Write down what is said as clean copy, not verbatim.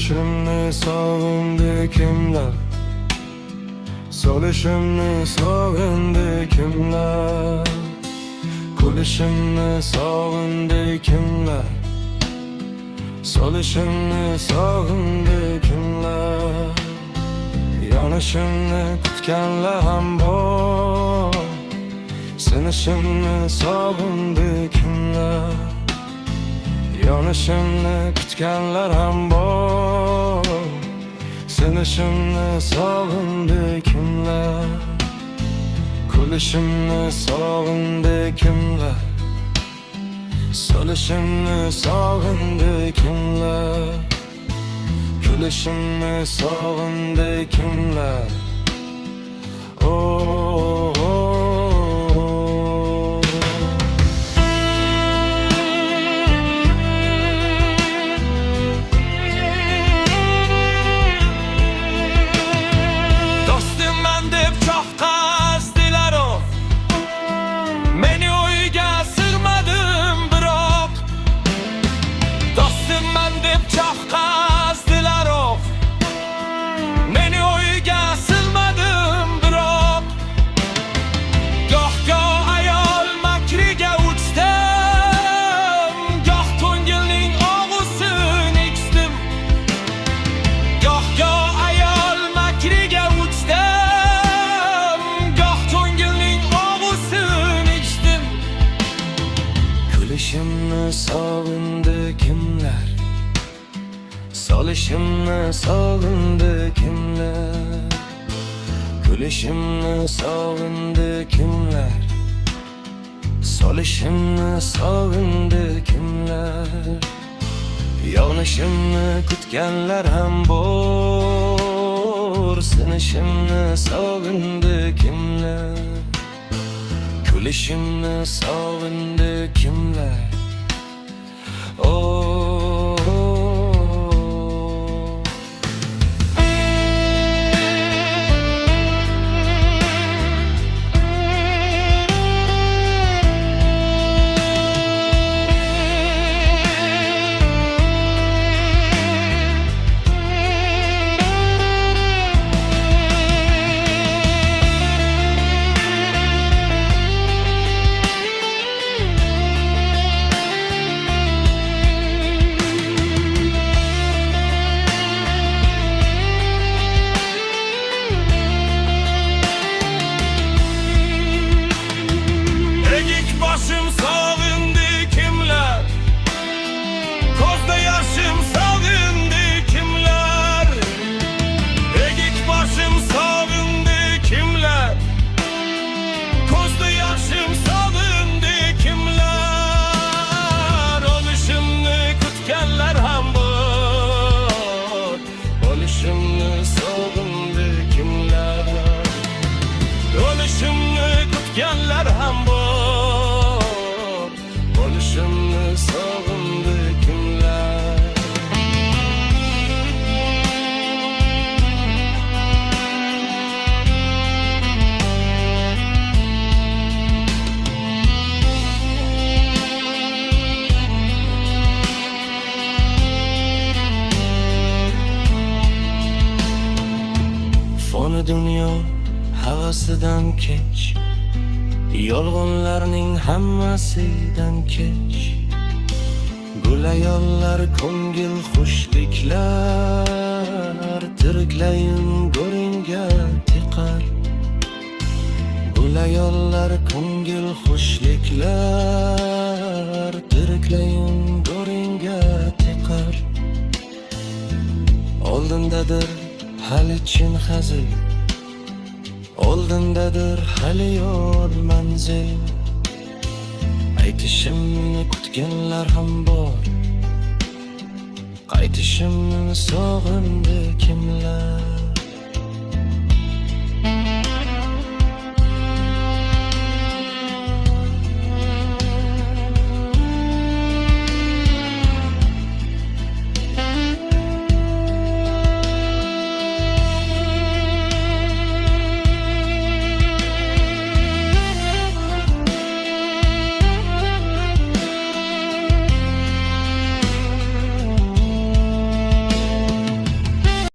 Kulishimni sog'indi kimlar? Solishimni sog'indi kimlar? Kulishimni sog'indi kimlar? Solishimni sog'indi kimlar? Yonishimni kutganlar ham bor. Sinishimni sog'indi kimlar? Yonishimni kutganlar ham bor. Sinishimni sog'indi kimlar? Kulishimni sog'indi kimlar? Solishimni sog'indi kimlar? Kulishimni sog'indi kimlar? Oh, oh, oh. Dostum ben deb çok qazdilar o. Meni uyga sig'madim biroq. Dostum ben deb çok qazdilar o. Meni uyga sig'madim biroq. Goh ayol makriga uchdim, goh ko'ngilning og'usini ichdim. Goh ayol makriga uchdim, goh ko'ngilning og'usini ichdim. Kulishimni sog'indi kimlar? Solishimni sog'indi kimlar? Kulishimni sog'indi kimlar? Solishimni sog'indi kimlar? Yonishimni kutganlar ham bor. Sinishimni sog'indi kimlar? Kulishimni sog'indi kimlar? Oh, oh, oh. Başım sağındı kimler? Kozda yaşım sağındı kimler? Egik başım sağındı kimler? Kozda yaşım sağındı kimler? Oluşumni kutganlar ham bor. Olishimni sog'indi kimlar? Oluşumni kutganlar ham bor. Olishimni sog'indi kimlar? Foni dunyo havasidan kech, yolg'onlarning hammasidan kech. Gul ayollar, ko'ngil xushliklar, tiriklayim go'ringga tiqar. Gul ayollar, ko'ngil xushliklar, tiriklayim go'ringga tiqar. Oldindadir hali chin hazil, oldindadir hali yo'l manzil. Aytishimni kutganlar ham bor. Qaytishimni sog'indi kimlar?